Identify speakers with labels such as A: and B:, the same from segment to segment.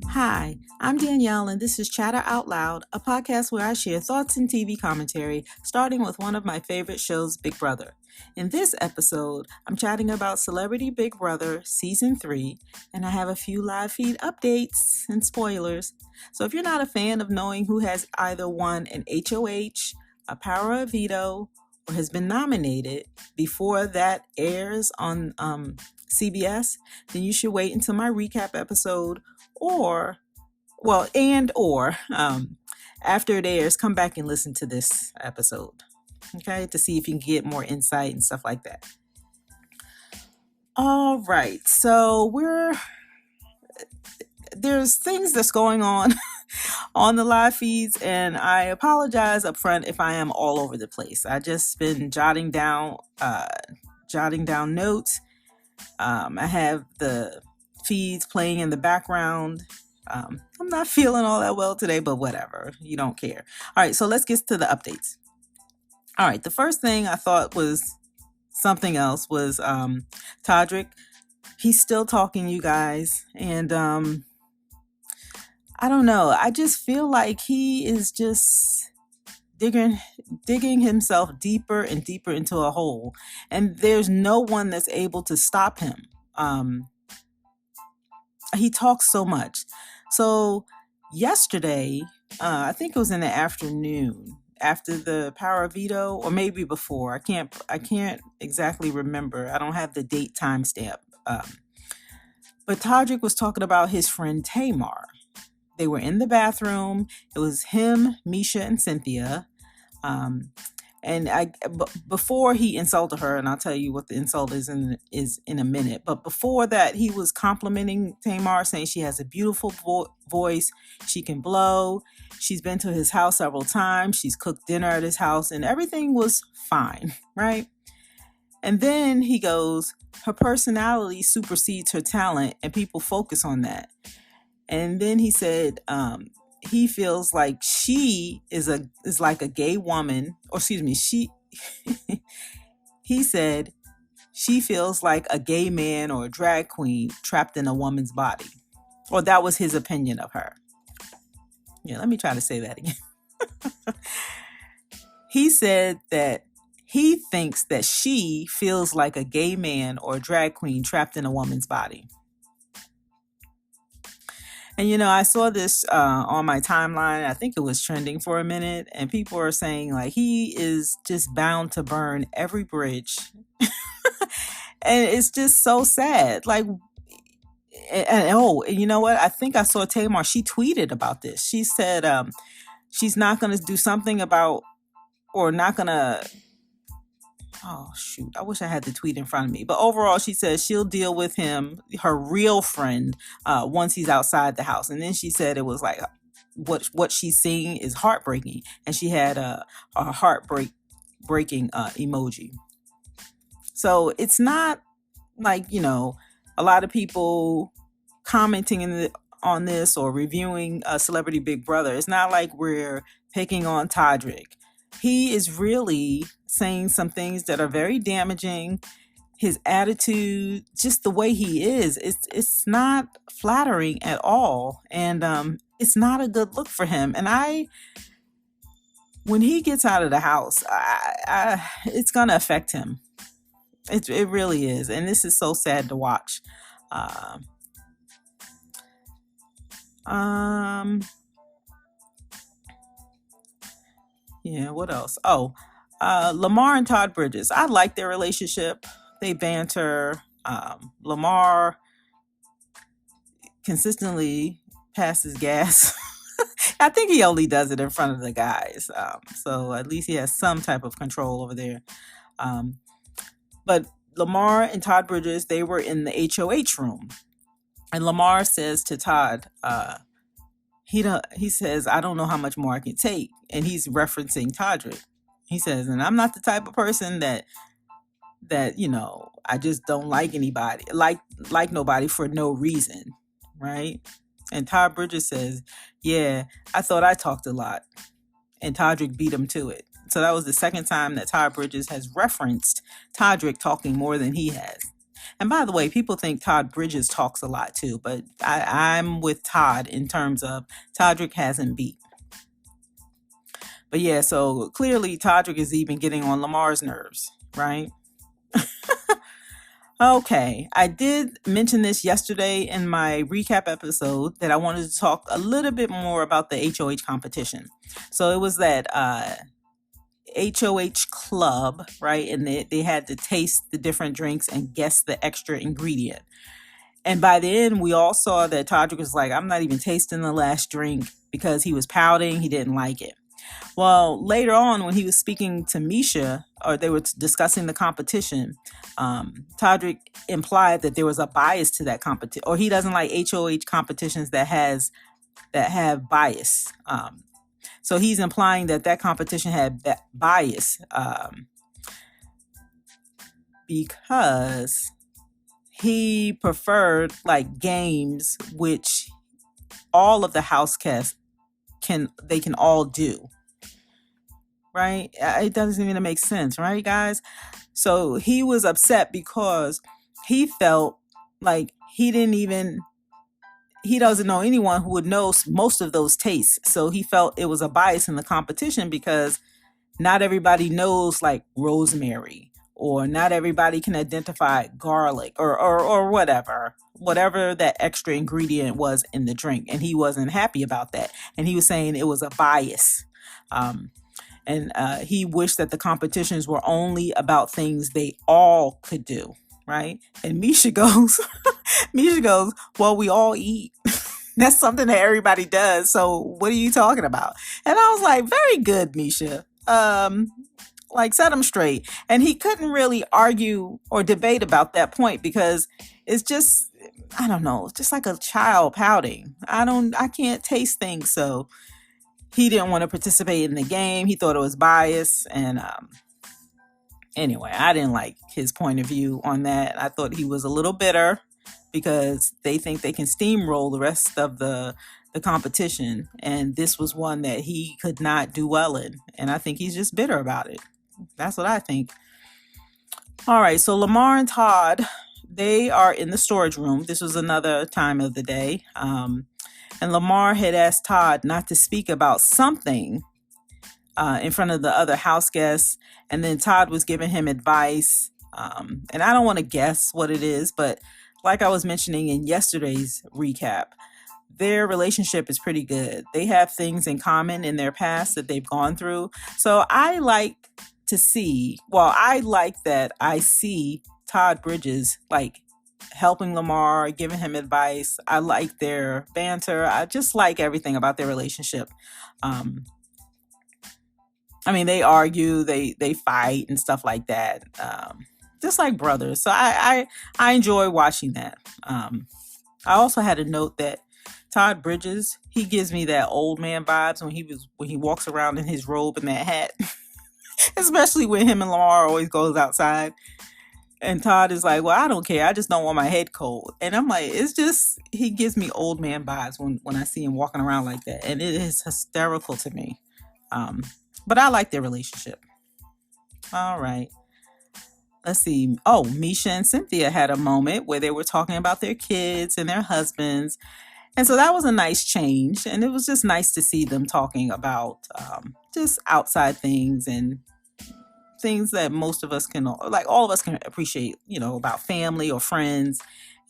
A: Hi, I'm Danielle, and this is Chatter Out Loud, a podcast where I share thoughts and TV commentary, starting with one of my favorite shows, Big Brother. In this episode, I'm chatting about Celebrity Big Brother Season 3, and I have a few live feed updates and spoilers. So if you're not a fan of knowing who has either won an HOH, a Power of Veto, or has been nominated before that airs on CBS, then you should wait until my recap episode or after it airs, come back and listen to this episode, okay, to see if you can get more insight and stuff like that. All right, so there's things that's going on on the live feeds, and I apologize up front if I am all over the place. I just been jotting down notes. I have the feeds playing in the background. I'm not feeling all that well today, but whatever. You don't care. All right, so let's get to the updates. All right, the first thing I thought was something else was Todrick. He's still talking, you guys. And I don't know. I just feel like he is just digging himself deeper and deeper into a hole. And there's no one that's able to stop him. He talks so much. So yesterday, I think it was in the afternoon after the Power of Veto, or maybe before. I can't exactly remember. I don't have the date timestamp. But Todrick was talking about his friend Tamar. They were in the bathroom. It was him, Misha, and Cynthia. Before he insulted her, and I'll tell you what the insult is in a minute. But before that, he was complimenting Tamar, saying she has a beautiful voice. She can blow. She's been to his house several times. She's cooked dinner at his house, and everything was fine, right? And then he goes, her personality supersedes her talent, and people focus on that. And then he said, he feels like she is like a gay woman, or excuse me, he said she feels like a gay man or a drag queen trapped in a woman's body. Or that was his opinion of her. Yeah, let me try to say that again. He said that he thinks that she feels like a gay man or a drag queen trapped in a woman's body. And, I saw this on my timeline. I think it was trending for a minute. And people are saying, like, he is just bound to burn every bridge. And it's just so sad. Like, and you know what? I think I saw Tamar. She tweeted about this. She said she's not going to do something about, or not going to, oh, shoot. I wish I had the tweet in front of me. But overall, she says she'll deal with him, her real friend, once he's outside the house. And then she said it was like what she's seeing is heartbreaking. And she had a heartbreaking emoji. So it's not like, a lot of people commenting on this or reviewing Celebrity Big Brother. It's not like we're picking on Todrick. He is really saying some things that are very damaging. His attitude, just the way he is, it's not flattering at all. And it's not a good look for him. And when he gets out of the house, it's going to affect him. It really is. And this is so sad to watch. Yeah, what else? Lamar and Todd Bridges. I like their relationship. They banter. Lamar consistently passes gas. I think he only does it in front of the guys. So at least he has some type of control over there. But Lamar and Todd Bridges, they were in the HOH room. And Lamar says to Todd, he says, I don't know how much more I can take. And he's referencing Todrick. He says, and I'm not the type of person that I just don't like anybody, like nobody for no reason, right? And Todd Bridges says, yeah, I thought I talked a lot. And Todrick beat him to it. So that was the second time that Todd Bridges has referenced Todrick talking more than he has. And by the way, people think Todd Bridges talks a lot too, but I'm with Todd in terms of Todrick hasn't beat. But yeah, so clearly Todrick is even getting on Lamar's nerves, right? Okay, I did mention this yesterday in my recap episode that I wanted to talk a little bit more about the HOH competition. So it was that HOH club, right? And they had to taste the different drinks and guess the extra ingredient. And by the end, we all saw that Todrick was like, I'm not even tasting the last drink because he was pouting. He didn't like it. Well, later on, when he was speaking to Misha, or they were discussing the competition, Todrick implied that there was a bias to that competition, or he doesn't like HOH competitions that have bias. So he's implying that competition had bias because he preferred like games which all of the house cast can all do. Right? It doesn't even make sense, right, guys? So he was upset because he felt like he doesn't know anyone who would know most of those tastes. So he felt it was a bias in the competition because not everybody knows like rosemary, or not everybody can identify garlic or whatever that extra ingredient was in the drink. And he wasn't happy about that. And he was saying it was a bias. And he wished that the competitions were only about things they all could do, right? And Misha goes, well, we all eat. That's something that everybody does. So what are you talking about? And I was like, very good, Misha. Like, set him straight. And he couldn't really argue or debate about that point because it's just, I don't know, just like a child pouting. I can't taste things, so he didn't want to participate in the game. He thought it was biased. And anyway, I didn't like his point of view on that. I thought he was a little bitter because they think they can steamroll the rest of the competition. And this was one that he could not do well in. And I think he's just bitter about it. That's what I think. All right. So Lamar and Todd, they are in the storage room. This was another time of the day. And Lamar had asked Todd not to speak about something in front of the other house guests. And then Todd was giving him advice. And I don't want to guess what it is, but like I was mentioning in yesterday's recap, their relationship is pretty good. They have things in common in their past that they've gone through. So I like that I see Todd Bridges like helping Lamar, giving him advice. I like their banter. I just like everything about their relationship. I mean, they argue, they fight and stuff like that. Just like brothers. So I enjoy watching that. I also had a note that Todd Bridges, he gives me that old man vibes when he walks around in his robe and that hat. Especially when him and Lamar always goes outside. And Todd is like, well, I don't care. I just don't want my head cold. And I'm like, it's just, he gives me old man vibes when I see him walking around like that. And it is hysterical to me. But I like their relationship. All right. Let's see. Oh, Misha and Cynthia had a moment where they were talking about their kids and their husbands. And so that was a nice change. And it was just nice to see them talking about just outside things and things that most of us can, like all of us can appreciate, about family or friends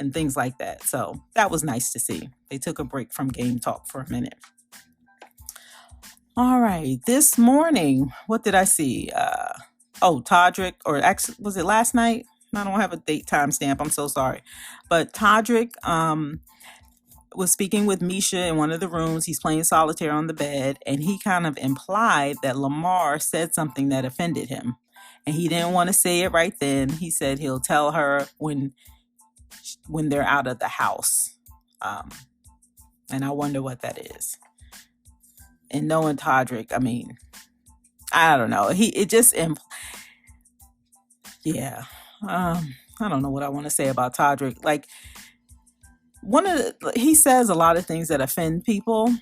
A: and things like that. So that was nice to see. They took a break from game talk for a minute. All right. This morning, what did I see? Todrick, or actually, was it last night? I don't have a date time stamp. I'm so sorry. But Todrick was speaking with Misha in one of the rooms. He's playing solitaire on the bed, and he kind of implied that Lamar said something that offended him. And he didn't want to say it right then. He said he'll tell her when they're out of the house. And I wonder what that is. And knowing Todrick, I mean, I don't know. I don't know what I want to say about Todrick. Like, he says a lot of things that offend people.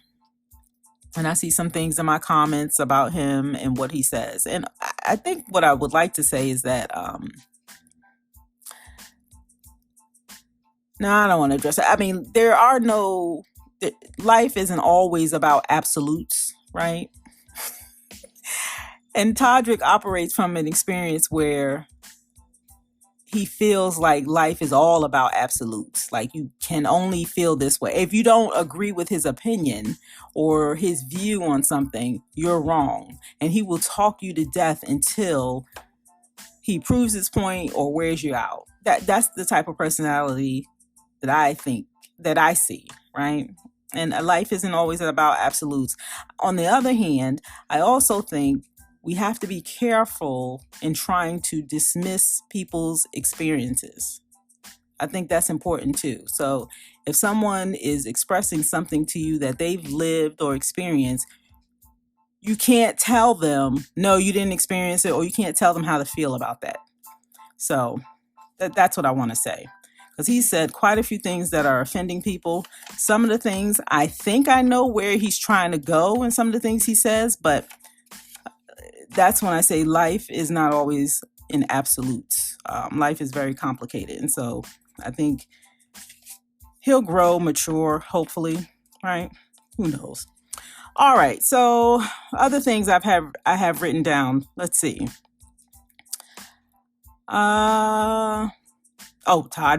A: And I see some things in my comments about him and what he says. And I think what I would like to say is that No, I don't want to address it. I mean, there are no, life isn't always about absolutes, right? And Todrick operates from an experience where he feels like life is all about absolutes. Like you can only feel this way. If you don't agree with his opinion or his view on something, you're wrong. And he will talk you to death until he proves his point or wears you out. That's the type of personality that I think that I see, right? And life isn't always about absolutes. On the other hand, I also think we have to be careful in trying to dismiss people's experiences. I think that's important too. So if someone is expressing something to you that they've lived or experienced, you can't tell them, no, you didn't experience it, or you can't tell them how to feel about that. So that's what I want to say. Because he said quite a few things that are offending people. Some of the things, I think I know where he's trying to go in some of the things he says, but that's when I say life is not always in absolutes. Life is very complicated. And so I think he'll grow, mature, hopefully, right? Who knows? All right. So other things I have written down. Let's see. Todd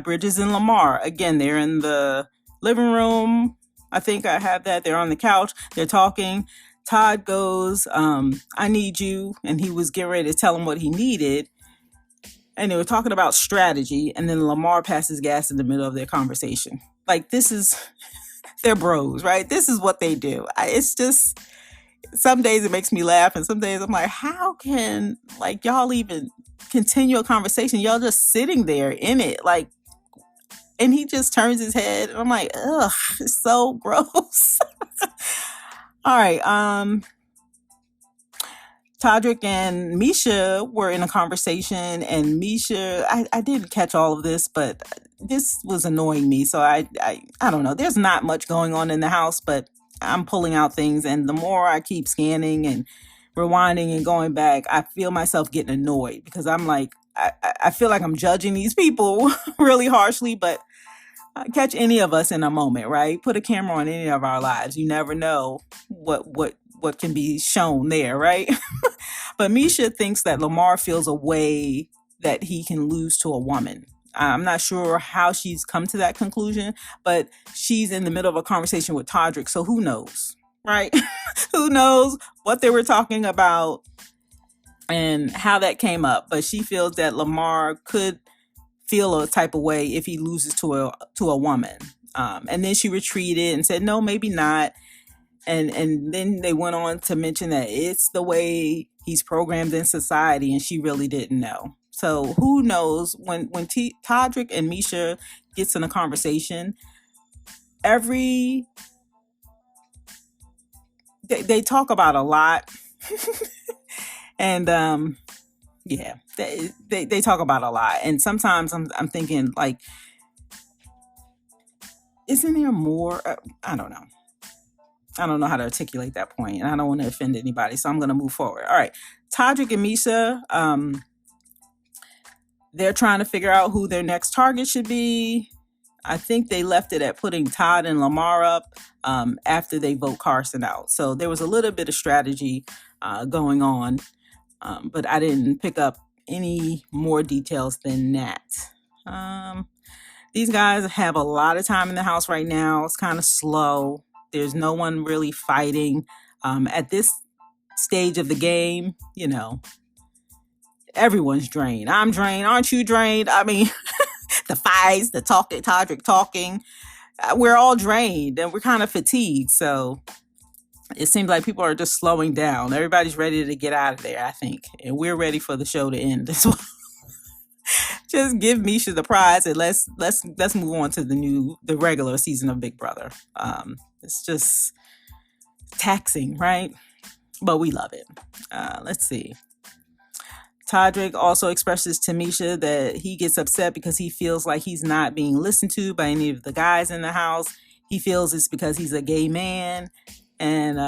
A: Bridges and Lamar. Again, they're in the living room. I think I have that. They're on the couch. They're talking. Todd goes, I need you. And he was getting ready to tell him what he needed. And they were talking about strategy. And then Lamar passes gas in the middle of their conversation. Like, this is, they're bros, right? This is what they do. It's just, some days it makes me laugh. And some days I'm like, how can, like, y'all even continue a conversation? Y'all just sitting there in it. Like, and he just turns his head. And I'm like, ugh, it's so gross. All right. Todrick and Misha were in a conversation, and Misha, I didn't catch all of this, but this was annoying me. So I don't know. There's not much going on in the house, but I'm pulling out things. And the more I keep scanning and rewinding and going back, I feel myself getting annoyed because I'm like, I feel like I'm judging these people really harshly, but catch any of us in a moment, right? Put a camera on any of our lives. You never know what can be shown there, right? But Misha thinks that Lamar feels a way that he can lose to a woman. I'm not sure how she's come to that conclusion, but she's in the middle of a conversation with Todrick, so who knows, right? Who knows what they were talking about and how that came up. But she feels that Lamar could feel a type of way if he loses to a woman. And then she retreated and said, no, maybe not. And then they went on to mention that it's the way he's programmed in society, and she really didn't know. So who knows when Todrick and Misha gets in a conversation, they talk about a lot. And yeah, they talk about a lot. And sometimes I'm thinking, like, isn't there more? I don't know. I don't know how to articulate that point, and I don't want to offend anybody, so I'm going to move forward. All right. Todrick and Misha, they're trying to figure out who their next target should be. I think they left it at putting Todd and Lamar up after they vote Carson out. So there was a little bit of strategy going on, but I didn't pick up any more details than that. These guys have a lot of time in the house right now. It's kind of slow. There's no one really fighting. At this stage of the game, everyone's drained. I'm drained. Aren't you drained? I mean, the fights, the talking, Todrick talking, we're all drained and we're kind of fatigued. So it seems like people are just slowing down. Everybody's ready to get out of there, I think. And we're ready for the show to end as well. Just give Misha the prize and let's move on to the regular season of Big Brother. It's just taxing, right? But we love it. Let's see. Todrick also expresses to Misha that he gets upset because he feels like he's not being listened to by any of the guys in the house. He feels it's because he's a gay man. And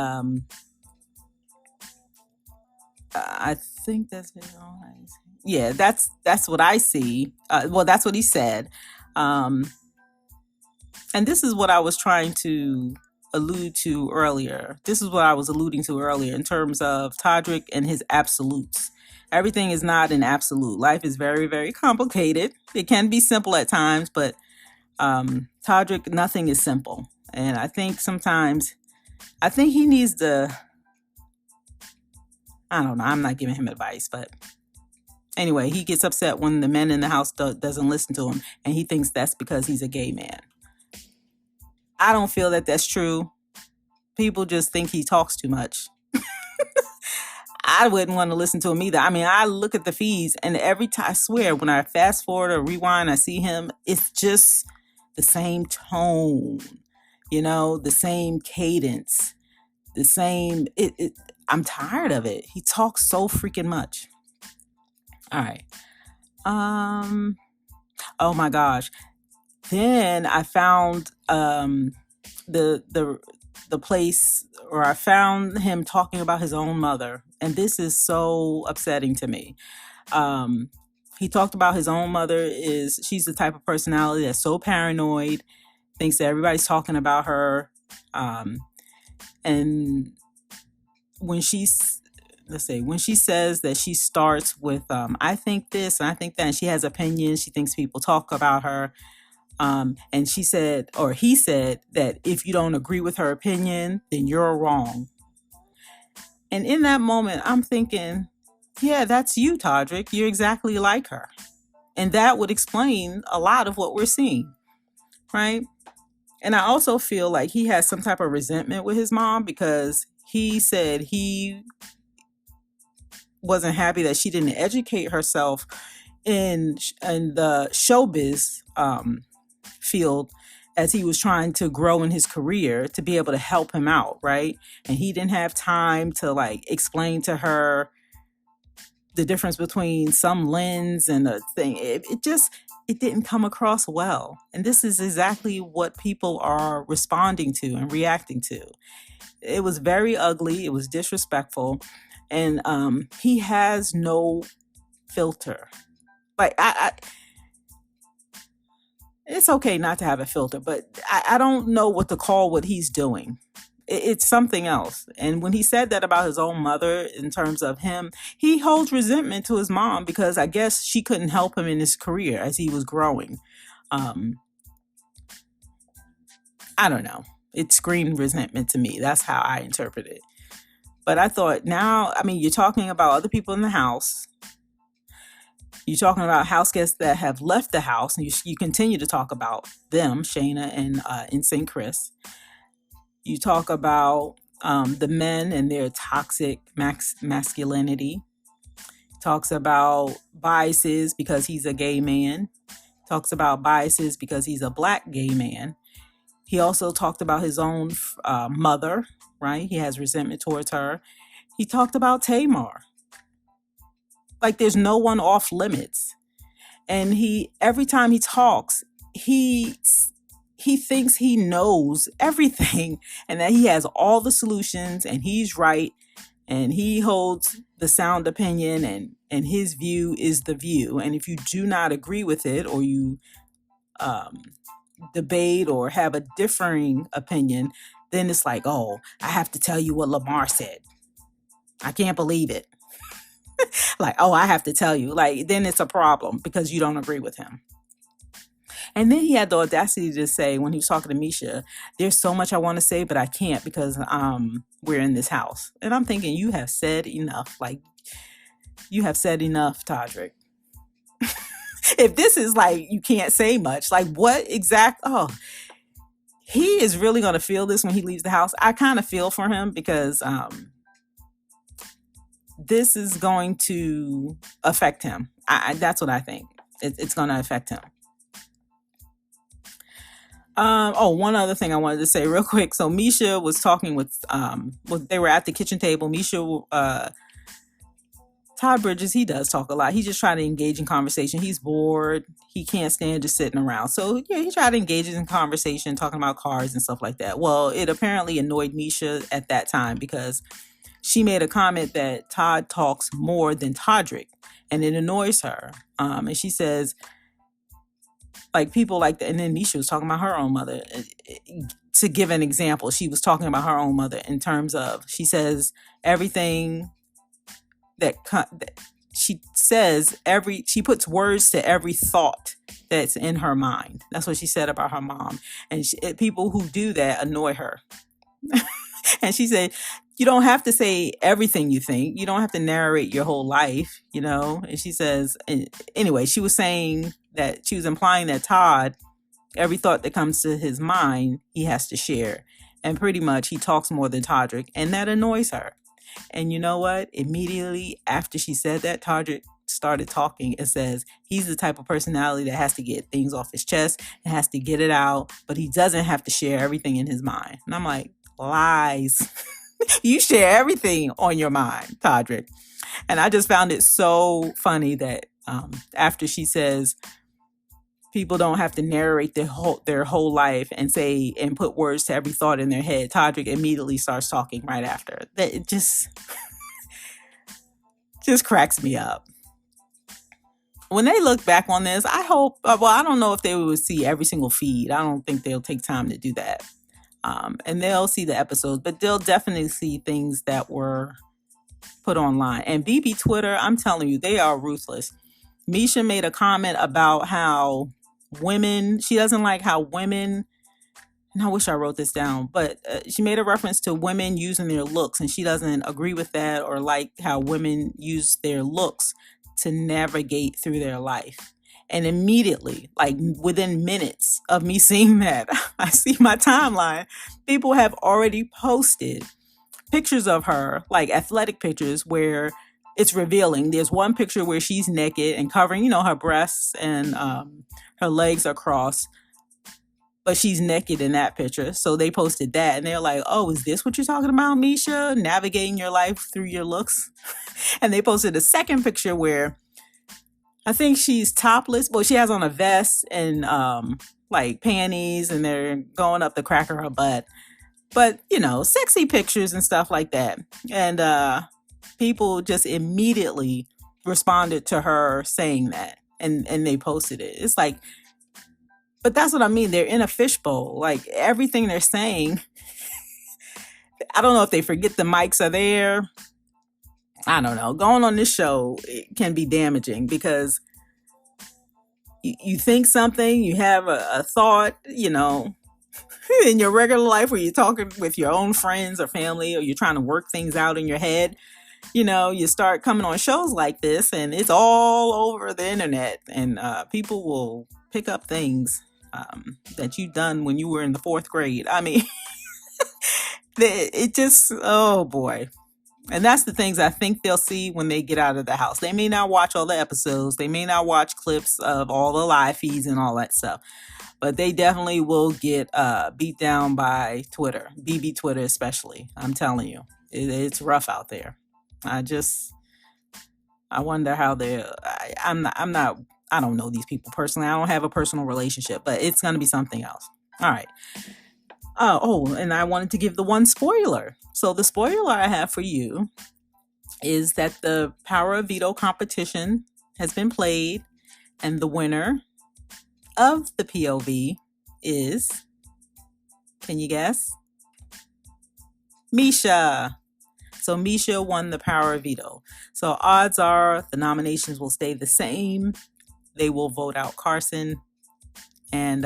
A: I think that's it. Yeah, that's what I see. Well, that's what he said. And this is what I was trying to allude to earlier. This is what I was alluding to earlier in terms of Todrick and his absolutes. Everything is not an absolute. Life is very, very complicated. It can be simple at times, but Todrick, nothing is simple. And I think sometimes, I think he needs to, I don't know, I'm not giving him advice, but anyway, he gets upset when the men in the house doesn't listen to him, and he thinks that's because he's a gay man. I don't feel that that's true. People just think he talks too much. I wouldn't want to listen to him either. I mean, I look at the feeds, and every time, I swear, when I fast forward or rewind, I see him, it's just the same tone, the same cadence, the same, I'm tired of it. He talks so freaking much. All right. Oh my gosh. Then I found the place, or I found him talking about his own mother, and this is so upsetting to me. He talked about his own mother. She's the type of personality that's so paranoid, thinks that everybody's talking about her, and when she says that, she starts with I think this and I think that, and she has opinions. She thinks people talk about her. And she said, or he said, that if you don't agree with her opinion, then you're wrong. And in that moment, I'm thinking, yeah, that's you, Todrick. You're exactly like her. And that would explain a lot of what we're seeing, right? And I also feel like he has some type of resentment with his mom, because he said he wasn't happy that she didn't educate herself in the showbiz field as he was trying to grow in his career to be able to help him out, right? And he didn't have time to explain to her the difference between some lens and a thing. It didn't come across well. And this is exactly what people are responding to and reacting to. It was very ugly. It was disrespectful. And he has no filter. It's okay not to have a filter, but I don't know what to call what he's doing. It's something else. And when he said that about his own mother, in terms of him, he holds resentment to his mom, because I guess she couldn't help him in his career as he was growing. I don't know. It screamed resentment to me. That's how I interpret it. But I thought, now, I mean, you're talking about other people in the house. You're talking about house guests that have left the house, and you continue to talk about them, Shayna and St. Chris. You talk about the men and their toxic masculinity. Talks about biases because he's a gay man. Talks about biases because he's a Black gay man. He also talked about his own mother, right? He has resentment towards her. He talked about Tamar. There's no one off limits. And every time he talks, he thinks he knows everything, and that he has all the solutions, and he's right, and he holds the sound opinion, and his view is the view. And if you do not agree with it, or you debate or have a differing opinion, then it's like, oh, I have to tell you what Lamar said. I can't believe it. Oh, I have to tell you. Then it's a problem because you don't agree with him. And then he had the audacity to say, when he was talking to Misha, there's so much I want to say, but I can't because we're in this house. And I'm thinking, you have said enough. You have said enough, Todrick. If this is you can't say much, what exact? Oh, he is really going to feel this when he leaves the house. I kind of feel for him, because this is going to affect him. That's what I think. It's going to affect him. One other thing I wanted to say real quick. So Misha was talking with, they were at the kitchen table. Misha, Todd Bridges, he does talk a lot. He's just trying to engage in conversation. He's bored. He can't stand just sitting around. So yeah, he tried to engage in conversation, talking about cars and stuff like that. Well, it apparently annoyed Misha at that time, because she made a comment that Todd talks more than Todrick, and it annoys her. And she says, Like people like that. And then Nisha was talking about her own mother. To give an example, she was talking about her own mother in terms of, she says everything that she says, she puts words to every thought that's in her mind. That's what she said about her mom. And people who do that annoy her. And she said, you don't have to say everything you think. You don't have to narrate your whole life, And she says, anyway, she was saying that she was implying that Todd, every thought that comes to his mind, he has to share. And pretty much he talks more than Todrick, and that annoys her. And you know what? Immediately after she said that, Todrick started talking and says he's the type of personality that has to get things off his chest and has to get it out, but he doesn't have to share everything in his mind. And I'm like, lies. You share everything on your mind, Todrick. And I just found it so funny that after she says people don't have to narrate their whole life and say and put words to every thought in their head, Todrick immediately starts talking right after. That it just cracks me up. When they look back on this, I hope, I don't know if they would see every single feed. I don't think they'll take time to do that. And they'll see the episodes, but they'll definitely see things that were put online. And BB Twitter, I'm telling you, they are ruthless. Misha made a comment about how she doesn't like how women, and I wish I wrote this down, but she made a reference to women using their looks, and she doesn't agree with that or like how women use their looks to navigate through their life. And immediately, like within minutes of me seeing that, I see my timeline. People have already posted pictures of her, like athletic pictures where it's revealing. There's one picture where she's naked and covering, her breasts and her legs are crossed, but she's naked in that picture. So they posted that and they're like, oh, is this what you're talking about, Misha? Navigating your life through your looks? And they posted a second picture where I think she's topless. Well, she has on a vest and like panties and they're going up the crack of her butt. But, sexy pictures and stuff like that. And people just immediately responded to her saying that. And they posted it. It's like, but that's what I mean. They're in a fishbowl. Like everything they're saying, I don't know if they forget the mics are there. I don't know. Going on this show, it can be damaging because you think something, you have a thought, in your regular life where you're talking with your own friends or family or you're trying to work things out in your head. You start coming on shows like this and it's all over the internet and people will pick up things that you've done when you were in the 4th grade. I mean, it just, oh boy. And that's the things I think they'll see when they get out of the house. They may not watch all the episodes. They may not watch clips of all the live feeds and all that stuff. But they definitely will get beat down by Twitter, BB Twitter especially. I'm telling you, it's rough out there. I wonder how I don't know these people personally. I don't have a personal relationship, but it's going to be something else. All right. And I wanted to give the one spoiler. So the spoiler I have for you is that the Power of Veto competition has been played and the winner of the POV is, can you guess? Misha. So Misha won the Power of Veto. So odds are the nominations will stay the same. They will vote out Carson and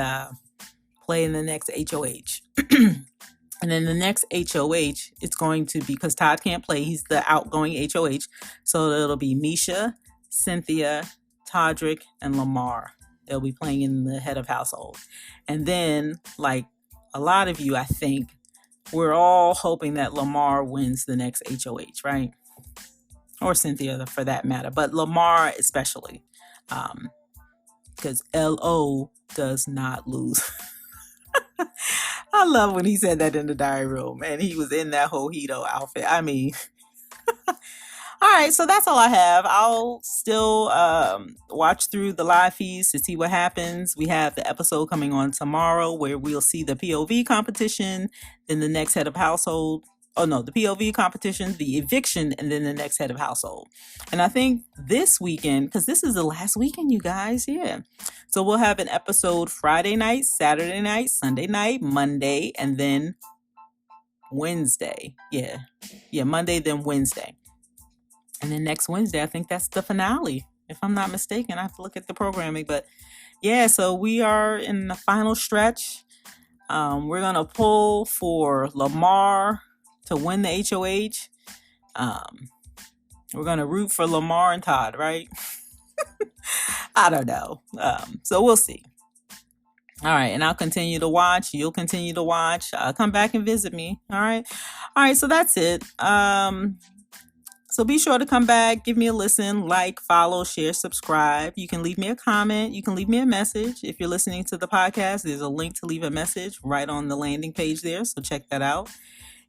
A: play in the next HOH. And then the next HOH, it's going to be, because Todd can't play, he's the outgoing HOH. So it'll be Misha, Cynthia, Todrick, and Lamar. They'll be playing in the head of household. And then, like a lot of you, I think, we're all hoping that Lamar wins the next HOH, right? Or Cynthia, for that matter. But Lamar especially. Because LO does not lose. I love when he said that in the diary room. And he was in that Hojito outfit. I mean... All right, so that's all I have. I'll still watch through the live feeds to see what happens. We have the episode coming on tomorrow where we'll see the POV competition. Then the next head of household the POV competition, the eviction, and then the next head of household. And I think this weekend, because this is the last weekend, you guys, yeah. So we'll have an episode Friday night, Saturday night, Sunday night, Monday, and then Wednesday. Yeah. Monday, then Wednesday. And then next Wednesday, I think that's the finale. If I'm not mistaken, I have to look at the programming. But yeah, so we are in the final stretch. We're going to pull for Lamar to win the HOH. We're going to root for Lamar and Todd, right? I don't know. So we'll see. All right. And I'll continue to watch. You'll continue to watch. Come back and visit me. All right. So that's it. So be sure to come back, give me a listen, like, follow, share, subscribe. You can leave me a comment. You can leave me a message. If you're listening to the podcast, there's a link to leave a message right on the landing page there. So check that out.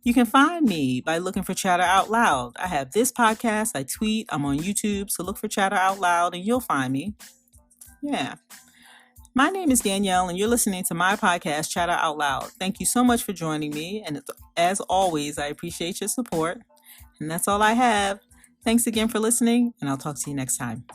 A: You can find me by looking for Chatter Out Loud. I have this podcast. I tweet. I'm on YouTube. So look for Chatter Out Loud and you'll find me. Yeah. My name is Danielle and you're listening to my podcast, Chatter Out Loud. Thank you so much for joining me. And as always, I appreciate your support. And that's all I have. Thanks again for listening, and I'll talk to you next time.